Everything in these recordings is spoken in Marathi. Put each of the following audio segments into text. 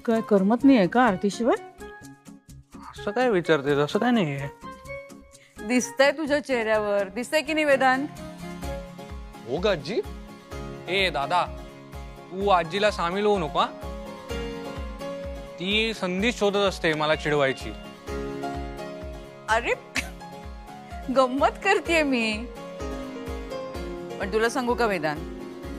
काय करमत नाहीये का आरतीशिवाय? असं काय विचारते? असं काय नाहीये. दिसतंय तुझ्या चेहऱ्यावर, दिसतंय की नाही वेदांत? हो का आजी? ए दादा, तू आजीला सामील होऊ नको. ती संधी शोधत असते मला चिडवायची. अरे गंमत करतेय मी. पण तुला सांगू का वेदांत,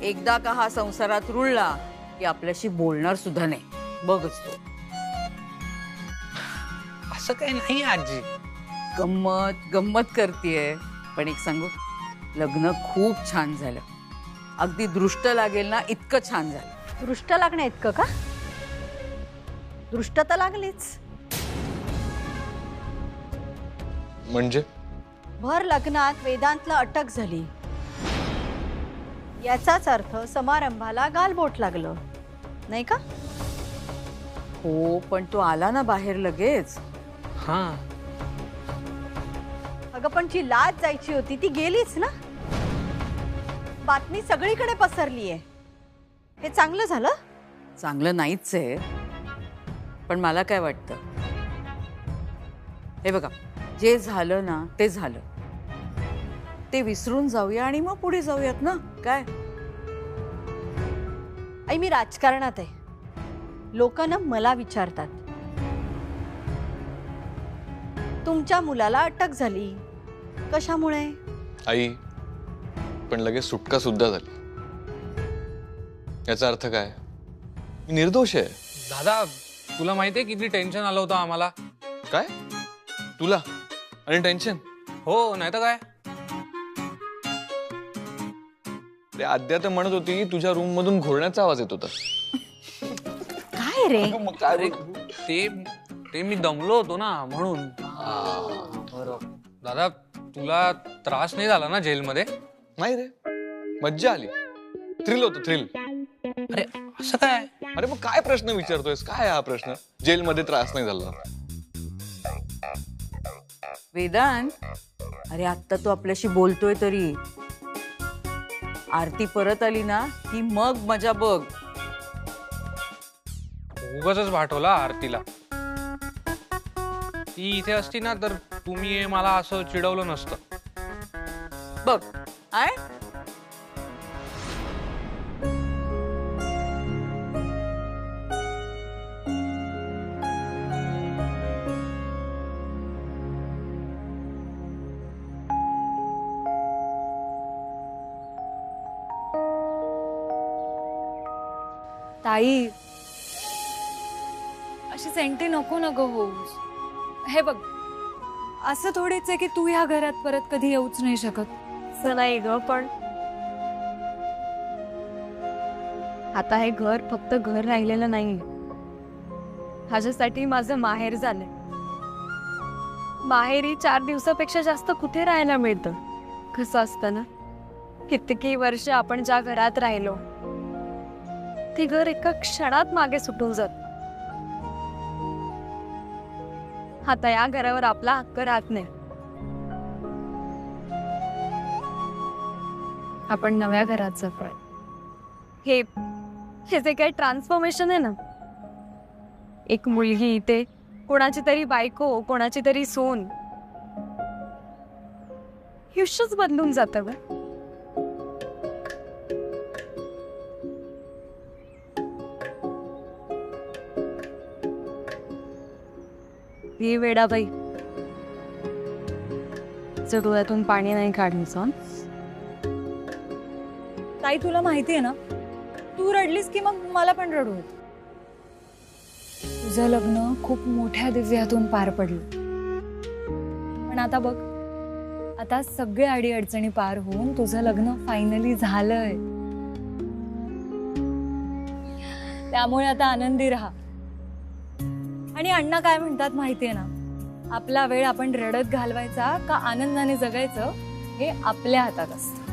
एकदा का हा संसारात रुळला की आपल्याशी बोलणार सुद्धा नाही. बघच तो. असं काही नाही आजी. गंमत गंमत करतेय. पण एक सांगू, लग्न खूप छान झालं. अगदी दृष्ट लागेल ना इतकं छान झालं. दृष्ट लागण्या इतकं का? दृष्ट तर लागलीच. म्हणजे भर लग्नात वेदांतला अटक झाली, याचाच अर्थ समारंभाला गालबोट लागलं नाही का? हो, पण तो आला ना बाहेर लगेच. हा, अगं पण जी लाज जायची होती ती गेलीच ना. बातमी सगळीकडे पसरलीये. हे चांगलं झालं? चांगलं नाहीच आहे. पण मला काय वाटतं, हे बघा, जे झालं ना ते झालं. ते विसरून जाऊया आणि मग पुढे जाऊयात ना. काय आई, मी राजकारणात आहे. लोक ना मला विचारतात, तुमच्या मुलाला अटक झाली कशामुळे? आई, पण लगेच सुटका सुद्धा झाली. याचा अर्थ काय? मी निर्दोष आहे. दादा तुला माहितीये किती टेन्शन आलं होतं आम्हाला. काय तुला आणि टेन्शन? हो, नाही तर काय. ते आद्या तर म्हणत होती तुझ्या रूम मधून घोरण्याचा आवाज येत होता. काय रे? मग काय अरे, ते मी दमलो होतो ना म्हणून. दादा तुला त्रास नाही झाला ना जेलमध्ये? नाही रे, मज्जा आली. थ्रिल होतं, थ्रिल. अरे असं काय? अरे मग काय प्रश्न विचारतोयस? काय हा प्रश्न? जेलमध्ये त्रास नाही झाला? वेदांत, अरे आत्ता तू आपल्याशी बोलतोय तरी आरती परत आली ना की मग मजा बघ. उगाचच पाठवला आरतीला. ती इथे असती ना तर तुम्ही मला असं चिडवलं नसतं. बघ आय ताई, अशी सेंटी नको ना गं होऊस. हे बघ, असं थोडीच आहे की तू ह्या घरात परत कधी येऊच नाही शकत. असं नाही ग, पण आता हे घर फक्त घर राहिलेलं नाही. ह्याच्यासाठी माझं माहेर झालंय. माहेरी 4 दिवसापेक्षा जास्त कुठे राहायला मिळतं. कसं असतं ना, कित्येकी वर्ष आपण ज्या घरात राहिलो ते घर एका क्षणात मागे सुटून जात. आता या घरावर आपला हक्क राहत नाही. आपण नव्या घरात जगतोय. हे जे काही ट्रान्सफॉर्मेशन आहे ना, एक मुलगी इथे, कोणाची तरी बायको, कोणाची तरी सून, आयुष्यच बदलून जातं ग. ही वेडाबाई, डोळ्यातून पाणी नाही काढायचं. ताई, तुला माहितीये ना, तू रडलीस की मग मला पण रडू येत. तुझं लग्न खूप मोठ्या दिव्यातून पार पडलं. पण आता बघ, आता सगळे अडी अडचणी पार होऊन तुझं लग्न फायनली झालंय. त्यामुळे आता आनंदी राहा. आणि अण्णा काय म्हणतात माहितीये ना, आपला वेळ आपण रडत घालवायचा का आनंदाने जगायचं हे आपल्या हातात असतं.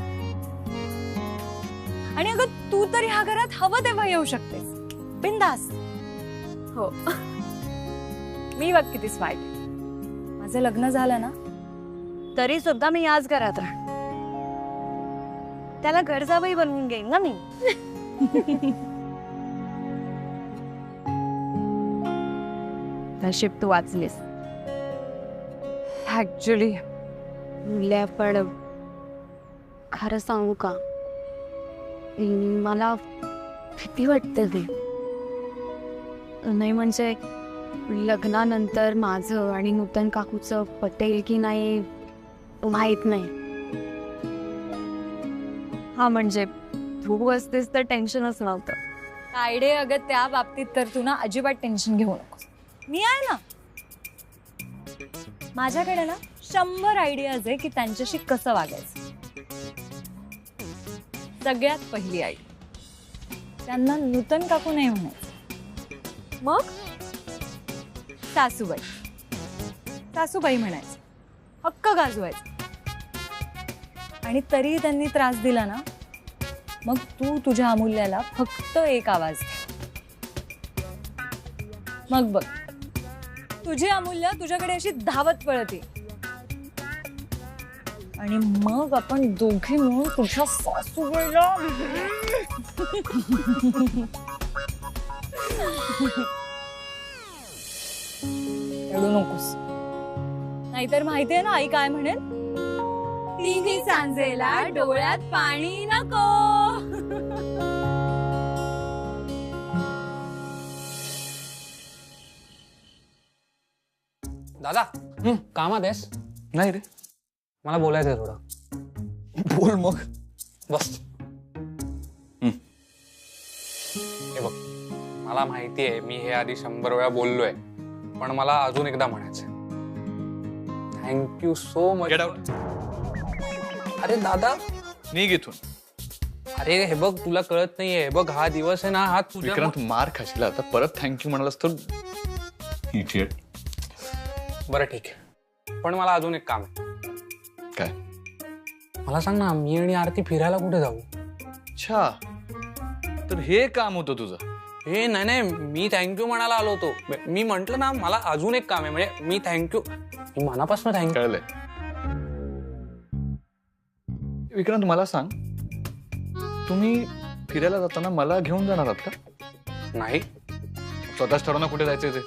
आणि अगं, तू तरी ह्या घरात हवं तेव्हा येऊ शकतेस, बिंदास. हो, मी बघ किती स्मार्ट. माझं लग्न झालं ना तरी सुद्धा मी याच घरात राहणार. त्याला घरजाबाई बनवून घेईन ना मी. नशीब तू वाचलीस. ऍक्च्युली मुल्या पण खरं सांगू का, मला भीती वाटते ते. नाही म्हणजे लग्नानंतर माझं आणि नूतन काकूचं पटेल की नाही माहित नाही. हा म्हणजे तू असतेस तर टेन्शनच नव्हतं. आयडे अगं त्या बाबतीत तर तू ना अजिबात टेन्शन घेऊ नकोस. मी आहे ना, माझ्याकडे ना 100 आयडियाज आहे की त्यांच्याशी कसं वागायचं. सगळ्यात पहिली आयडिया, त्यांना नूतन काकू नाही म्हणायचं, मग सासूबाई. सासूबाई म्हणायचं, हक्क गाजवायचं. आणि तरी त्यांनी त्रास दिला ना, मग तू तुझ्या अमूल्याला फक्त एक आवाज दे. मग बघ, तुझी अमूल्य तुझ्याकडे अशी धावत पळते आणि मग आपण दोघी मिळून तुझ्या सासूबाईला रडू नकोस, नाहीतर माहितीये ना आई काय म्हणेल, तिन्ही सांजेला डोळ्यात पाणी नको. दादा कामात आहेस? नाही रे. मला बोलायचंय थोडं. बोल मग. बस. हे बघ, मला माहिती आहे मी हे आधी 100 वेळा बोललोय, पण मला अजून एकदा म्हणायचंय. Thank you so much. Get out. अरे दादा, निघ इथून. अरे हे बघ, तुला कळत नाहीये. बघ, हा दिवस आहे ना, हा तुझ्या विक्रांत मार खाशील आता. परत थँक्यू म्हणालास तर इडियट. बरं ठीक आहे, पण मला अजून एक काम आहे. काय? मला सांग ना, मी आणि आरती फिरायला कुठे जाऊ? अच्छा, तर हे काम होतं तुझं? हे नाही नाही, मी थँक्यू म्हणायला आलो होतो. मी म्हंटल ना, मला अजून एक काम आहे. म्हणजे मी थँक्यू, मी मनापासून थँक्यू. कळलंय. विक्रांत मला सांग, तुम्ही फिरायला जाताना मला घेऊन जाणार आहात का? नाही. स्वतःच ठरवणं कुठे जायचंय ते.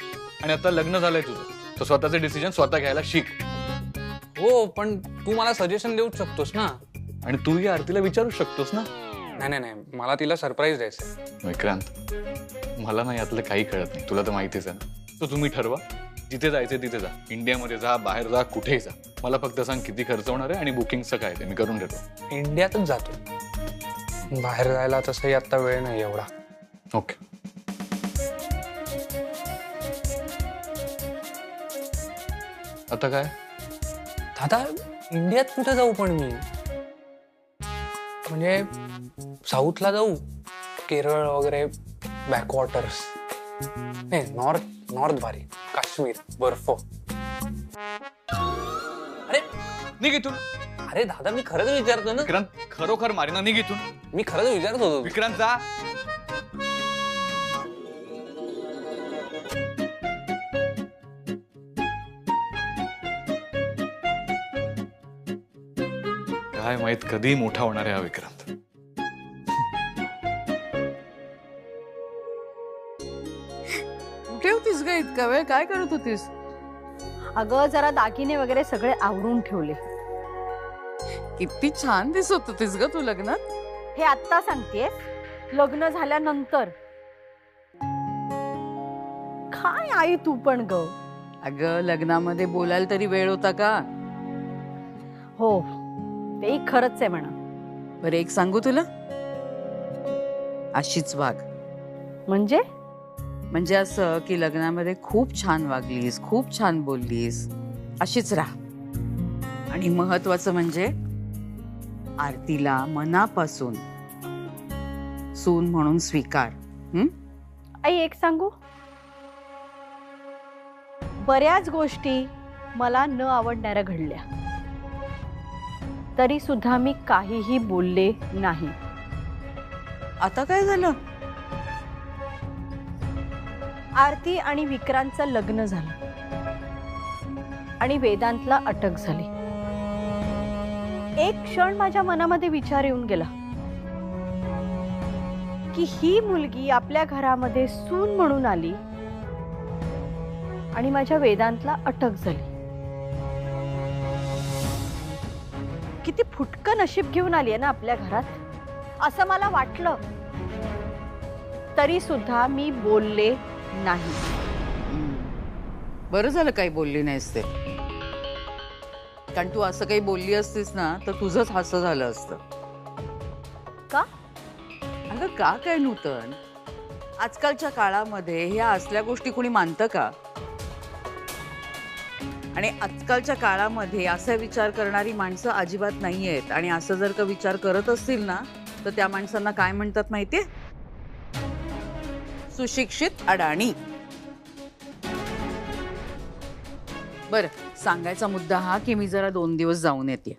आणि आता लग्न झालंय तुझं, तर स्वतःचे डिसिजन स्वतः घ्यायला शिक. हो, पण तू मला सजेशन देऊच शकतोस ना. आणि तू या आरतीला विचारू शकतोस ना. नाही नाही नाही, मला तिला सरप्राईज द्यायचं. विक्रांत, मला ना यातलं काही कळत नाही. तुला तर माहितीच आहे ना. तर तुम्ही ठरवा, जिथे जायचं तिथे जा. इंडियामध्ये जा, बाहेर जा, कुठेही जा. मला फक्त सांग किती खर्च होणार आहे आणि बुकिंगचं काय ते मी करून घेतो. इंडियातच जातो. बाहेर जायला तसंही आता वेळ नाही एवढा. ओके. आता काय? दादा, इंडियात कुठे जाऊ पण मी? म्हणजे साऊथला जाऊ, केरळ वगैरे, बॅकवॉटर्स. नाही, नॉर्थ भारी, काश्मीर, बर्फ. अरे निघ इथून. अरे दादा, मी खरंच विचारतो ना. विक्रांत, खरोखर मारीना. निघ इथून. मी खरंच विचारत होतो. विक्रांत जा. काय माहित कधी मोठा होणार आहे हा विक्रांत. कुठे होतीस ग इतका वेळ? काय करत होतीस? अगं जरा दागिने वगैरे सगळे आवरून ठेवले. किती छान दिसत होतीस ग तू लग्नात. हे आत्ता सांगतेस, लग्न झाल्यानंतर? काय आई तू पण ग. अगं लग्नामध्ये बोलायला तरी वेळ होता का? हो, ते खरंच आहे म्हणा. बरं एक सांगू तुला, अशीच वाग. म्हणजे? म्हणजे असं की लग्नामध्ये खूप छान वागलीस, खूप छान बोललीस, अशीच राहा. आणि महत्वाचं म्हणजे आरतीला मनापासून सून म्हणून स्वीकार. आई एक सांगू, बऱ्याच गोष्टी मला न आवडणाऱ्या घडल्या, तरी सुद्धा मी काहीही बोलले नाही. आता काय झालं? आरती आणि विक्रांतचं लग्न झालं आणि वेदांतला अटक झाली. एक क्षण माझ्या मनामध्ये विचार येऊन गेला की ही मुलगी आपल्या घरामध्ये सून म्हणून आली आणि माझ्या वेदांतला अटक झाली. किती फुटकं नशीब घेऊन आली आहे ना आपल्या घरात, असं मला वाटलं. तरी सुद्धा मी बोलले नाही. बरं झालं काही बोलली नाहीस ते, कारण तू असं काही बोलली असतीस ना तर तुझंच हास्य झालं असतं. का? अगं का काय नूतन, आजकालच्या काळामध्ये ह्या असल्या गोष्टी कोणी मानतं का? आणि आजकालच्या काळामध्ये असा विचार करणारी माणसं अजिबात नाही आहेत. आणि असं जर का विचार करत असतील ना तर त्या माणसांना काय म्हणतात माहितीये? सुशिक्षित अडाणी. बरं, सांगायचा मुद्दा हा की मी जरा 2 दिवस जाऊन येते.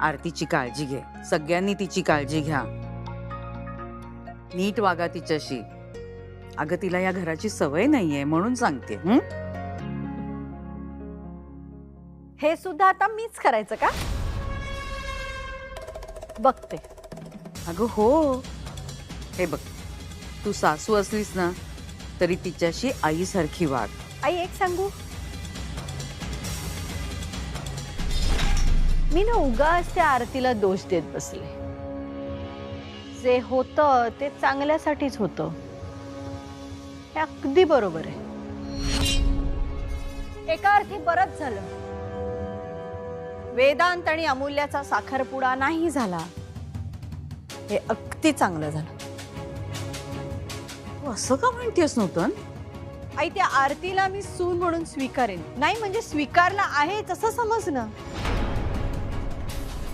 आरतीची काळजी घे, सगळ्यांनी तिची काळजी घ्या, नीट वागा तिच्याशी. अगं तिला या घराची सवय नाहीये म्हणून सांगते. हे सुद्धा आता मीच करायचं का? बघते. अगं हो, हे बघ, तू सासू असलीस ना तरी तिच्याशी आईसारखी वाग. आई एक सांगू, मी ना उगाच त्या आरतीला दोष देत बसले. जे होतं ते चांगल्यासाठीच होतं, हे अगदी बरोबर आहे. एका अर्थी बरंच झालं, वेदांत आणि अमूल्याचा साखरपुडा नाही झाला. हे अगदी चांगलं झालं. तू असं का म्हणतेस नूतन? आई, त्या आरतीला मी सून म्हणून स्वीकारेन. नाही म्हणजे स्वीकारला आहे तसं समज ना.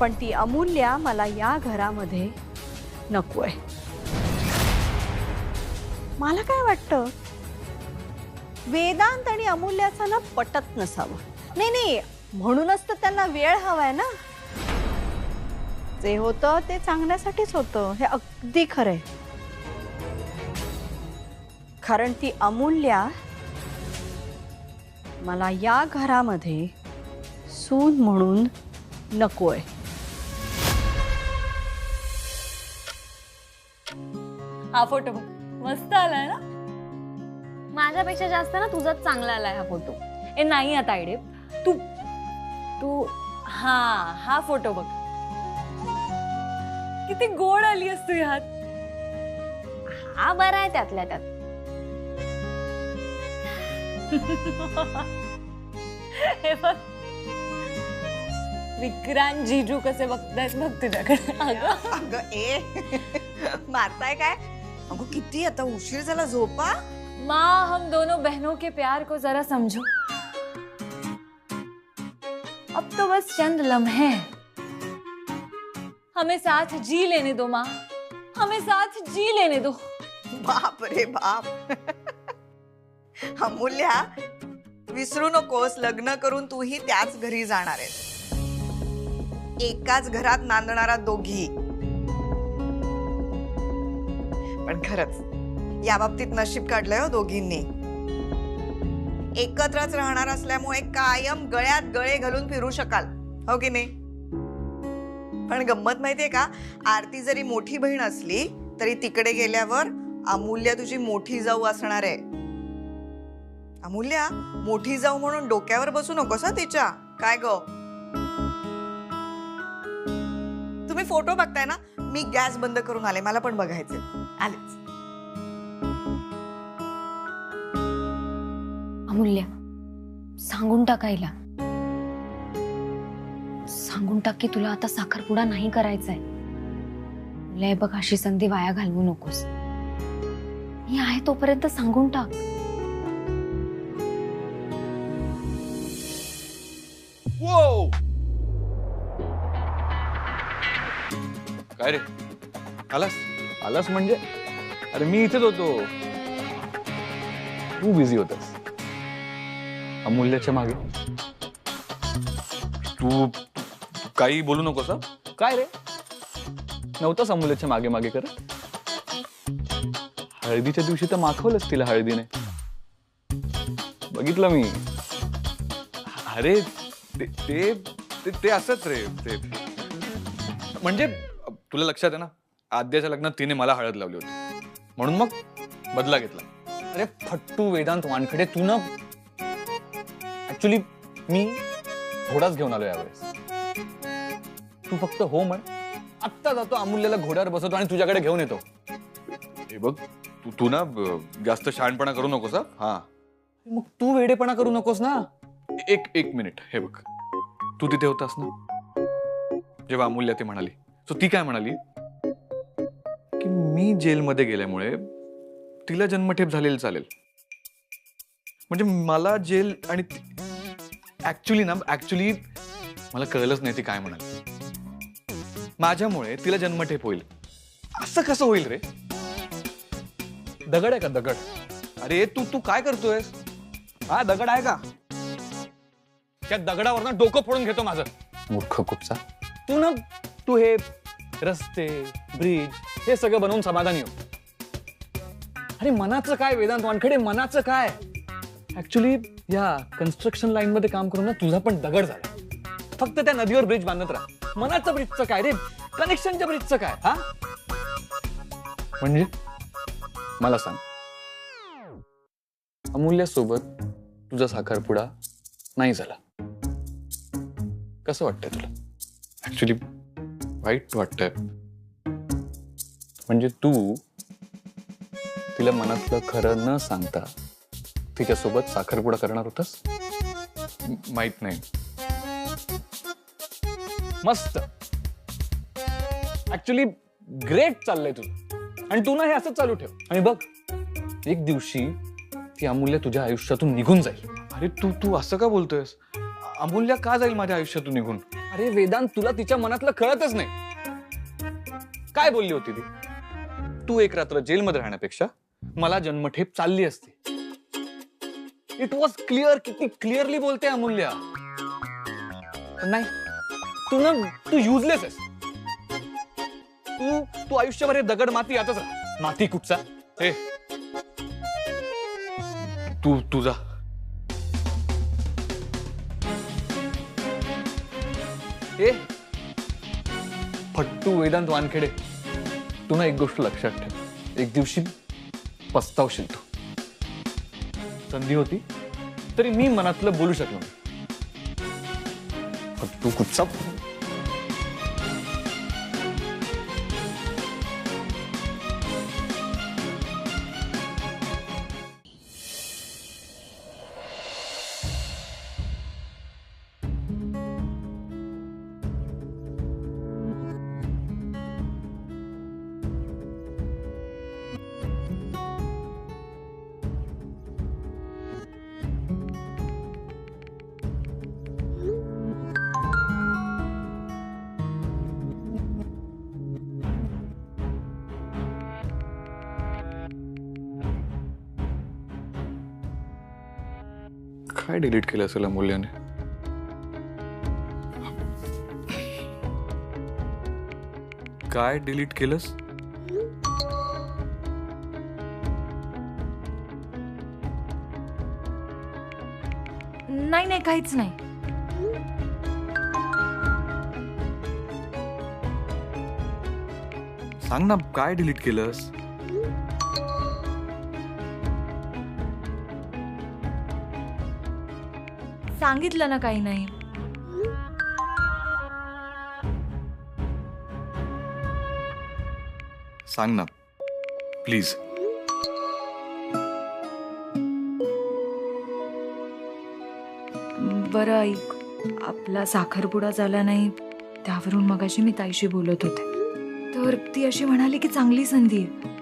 पण ती अमूल्या मला या घरामध्ये नकोय. मला काय वाटतं, वेदांत आणि अमूल्याचा ना पटत नसावं. नाही नाही, म्हणूनच तर त्यांना वेळ हवाय ना. जे होतं ते चांगल्यासाठीच होतं, हे अगदी खरंय. कारण ती अमूल्या मला या घरामध्ये सून म्हणून नकोय. हा फोटो बघ, मस्त आलाय ना. माझ्यापेक्षा जास्त ना तुझाच चांगला आलाय हा फोटो. ए नाही आता आयडे, तू तू हा फोटो बघ, किती गोड आली असतो ह्यात. हा बरा आहे त्यातल्या त्यात. हे बघ, विक्रांत जीजू कसे बघतायत बघ तुझ्याकडे. अगं अगं ए मारताय काय? अगं किती आता उशीर झाला, झोपा. माँ, हम दोनों बहनों के प्यार को जरा समझो. अब तो बस चंद लम्हे हैं. हमें साथ जी लेने दो माँ, हमें साथ जी लेने दो. बाप रे बाप. अमूल्या, विसरू नकोस, लग्न करून तूही त्याच घरी जाणार आहेस. एकाच घरात नांदणारा दोघी. पण खरंच या बाबतीत नशीब काढलंय हो दोघींनी. एकत्रच राहणार असल्यामुळे कायम गळ्यात गळे घालून फिरू शकाल, हो की नाही? पण गंमत माहितीये का, आरती जरी मोठी बहीण असली तरी तिकडे गेल्यावर अमूल्या तुझी मोठी जाऊ असणार आहे. अमूल्या, मोठी जाऊ म्हणून डोक्यावर बसू नकोस हा तिच्या. काय ग, तुम्ही फोटो बघताय ना, मी गॅस बंद करून आले, मला पण बघायचे. आलेच. अमूल्या, सांगून टाकायला सांगून टाक की तुला आता साखरपुडा नाही करायचाय. लय बघ, अशी संधी वाया घालवू नकोस. मी आहे तोपर्यंत सांगून टाक. काय रे, आलास? आलास म्हणजे? अरे मी इथेच होतो, तू बिझी होतास अमूल्याच्या मागे. तू काही बोलू नकोस. काय रे, नव्हतास अमूल्याच्या मागे मागे करत? हळदीच्या दिवशी तर माखवलंच तिला हळदीने, बघितलं मी. अरे ते ते ते, ते असंच रे. ते म्हणजे तुला लक्षात आहे ना, आद्याच्या लग्नात तिने मला हळद लावली होती, म्हणून मग बदला घेतला. अरे फट्टू वेदांत वानखडे, तू ना ऍक्च्युली मी घोडाच घेऊन आलो यावेळेस. तू फक्त हो म्हण, आत्ता जातो अमूल्यला घोड्यावर बसवतो आणि तुझ्याकडे घेऊन येतो. हे बघ, तू ना जास्त शहाणपणा करू नकोस. हा, मग तू वेडेपणा करू नकोस ना. एक मिनिट. हे बघ, तू तिथे होतास ना जेव्हा अमूल्य ते म्हणाली, सो ती काय म्हणाली की मी जेलमध्ये गेल्यामुळे तिला जन्मठेप झालेली चालेल. म्हणजे मला जेल आणि ऍक्च्युली मला कळलंच नाही ती काय म्हणाली. माझ्यामुळे तिला जन्मठेप होईल असं कसं होईल रे? दगड आहे का दगड? अरे तू काय करतोयस? हा दगड आहे का? त्या दगडावर डोकं फोडून घेतो माझं. मूर्ख कुठचा. तू हे रस्ते ब्रिज हे सगळं बनवून समाधानी हो. अरे मनाचं काय वेदांत वानखडे, मनाचं काय? ऍक्च्युली या कन्स्ट्रक्शन लाईन मध्ये काम करून ना तुझा पण दगड झाला. फक्त त्या नदीवर ब्रिज बांधत राहा. मनाचं ब्रिजचं काय रे? कनेक्शनच्या ब्रिजचं काय? हा म्हणजे मला सांग, अमूल्यासोबत तुझा साखरपुडा नाही झाला, कसं वाटतंय तुला? ऍक्च्युली वाईट वाटतंय. म्हणजे तू तिला मनातलं खरं न सांगता तिच्यासोबत साखरपुडा करणार होतास? माहित नाही. मस्त, ऍक्च्युली ग्रेट चाललंय तुझं. आणि तू ना हे असंच चालू ठेव. आणि बघ, एक दिवशी ती अमूल्य तुझ्या आयुष्यातून निघून जाईल. अरे तू असं का बोलतोयस? अमूल्य का जाईल माझ्या आयुष्यातून निघून? अरे वेदांत, तुला तिच्या मनातलं कळतच नाही. काय बोलली होती ती? तू एक रात्र जेलमध्ये राहण्यापेक्षा मला जन्मठेप चालली असती. It was clear. किती क्लिअरली बोलते अमूल्य. नाही, तू युजलेस आहेस. तू आयुष्यभर हे दगड माती यातच राहा. माती कुठचा? हे तू जा. ए फट्टू वेदांत वानखेडे, तू ना एक गोष्ट लक्षात ठेव, एक दिवशी पस्तावशील तू. संधी होती तरी मी मनातलं बोलू शकलो नाही. फट्टू कुठचा. काय डिलीट केलं असेल अमूल्याने? काय डिलीट केलंस? नाही काहीच नाही. सांग ना, काय डिलीट केलंस? सांगितलं ना काही नाही. सांग ना प्लीज. बरं ऐक, आपला साखरपुडा झाला नाही त्यावरून मगाशी मी ताईशी बोलत होते. तर ती अशी म्हणाली की चांगली संधी आहे.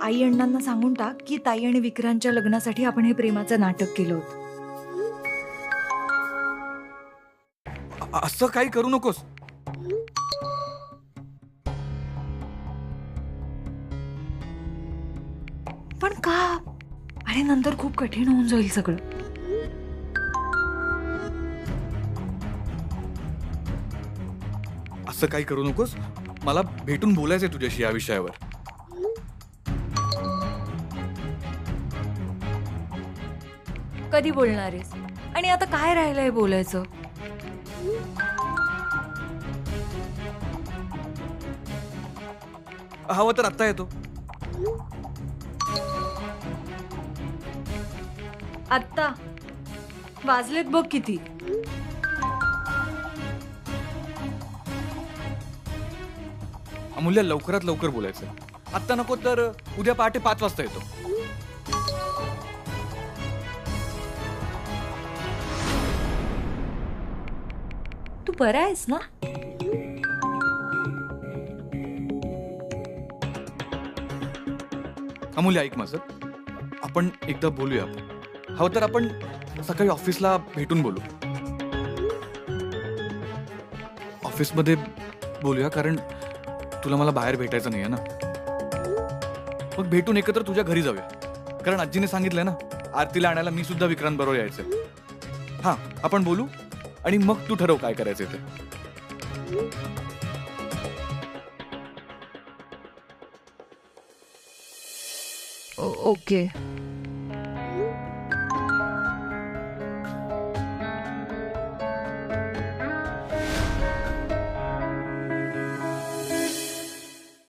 आई अण्णांना सांगून टाक की ताई आणि विक्रांतच्या लग्नासाठी आपण हे प्रेमाचं नाटक केलं होतं. असं काही करू नकोस. पण का? अरे नंतर खूप कठीण होऊन जाईल सगळं. असं काही करू नकोस. मला भेटून बोलायचंय तुझ्याशी या विषयावर. कधी बोलणार आहेस? आणि आता काय राहिलंय बोलायचं? हवं तर आत्ता येतो. आत्ता वाजलेत बघ किती. अमूल्य लवकरात लवकर बोलायचं. आत्ता नको तर उद्या पहाटे 5 वाजता येतो. तू बरा आहेस ना? अमूल्य ऐक माझं, आपण एकदा बोलूया. हवं तर आपण सकाळी ऑफिसला भेटून बोलू. ऑफिसमध्ये बोलूया, कारण तुला मला बाहेर भेटायचं नाहीये ना. मग भेटून एकत्र तुझ्या घरी जाऊया, कारण आजीने सांगितलंय ना आरतीला आणायला मी सुद्धा विक्रांत बरोबर यायचंय. हा, आपण बोलू आणि मग तू ठरव काय करायचंय ते. ओके